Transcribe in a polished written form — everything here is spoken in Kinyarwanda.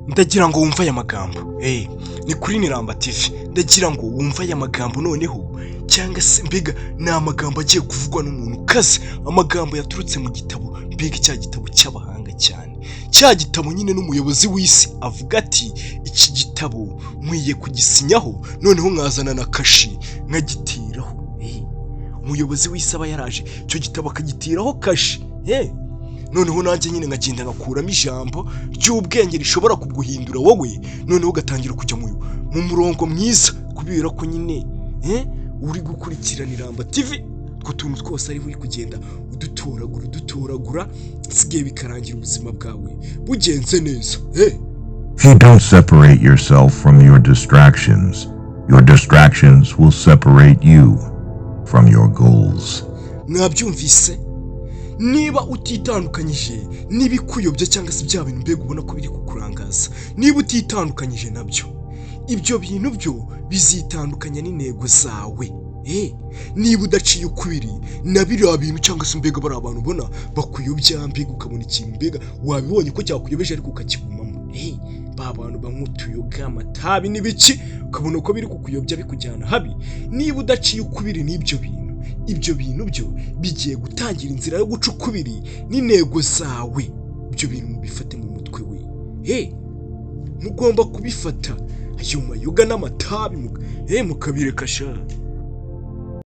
ndagira ngo wumve aya magambo. Ni kuri Niramba TV. Ndagira ngo wumve aya magambo noneho, cyangwa se mbega ni amagambo agiye kuvugwa n'umuntu kaze, amagambo yaturutse mu gitabo, mbega cya gitabo cy'abahanga cyane, cya gitabo nyine n'umuyobozi w'isi avuga ati iki gitabo nkwiye kugisinyaho, noneho nkazana na kashi nkagitiraho. Umuyobozi w'isi aba yaraje icyo gitabo akagitiraho kashi. Noneho nanjye nyine nkagenda ngakuramo ijambo ry'ubwenge rishobora kuguhindura wowe, noneho ugatangira kujya mu murongo mwiza, kubera ko nyine uri gukurikirana Niramba TV, utwo tuntu twose ari uri kugenda udutoragura sigiye bikarangira ubuzima bwawe bugenze neza. If you don't separate yourself from your distractions will separate you from your goals. Mwabyumvise? Niba utitandukanyije n'ibikuyobya cyangwa se bya bintu mbega ubona ko biri kukurangaza, niba utitandukanyije nabyo, ibyo bintu byo bizitandukanya n'intego zawe. Niba udaciye ukubiri na biriya bintu cyangwa se mbega bari abantu ubona bakuyobya, mbega ukabona ikintu mbega wabibonye ko cyakuyobeje ariko ukakigumamo, ba bantu bamutuyoga amatabi n'ibiki, ukabona ko biri kukuyobya bikujyana habi. Niba udaciye ukubiri n'ibyo bintu, ibyo bintu byo bigiye gutangira inzira yo guca ukubiri n'intego zawe. Ibyo bintu mubifate mu mutwe we. Mugomba kubifata ayo mayoga n'amatabi mukabireka sha.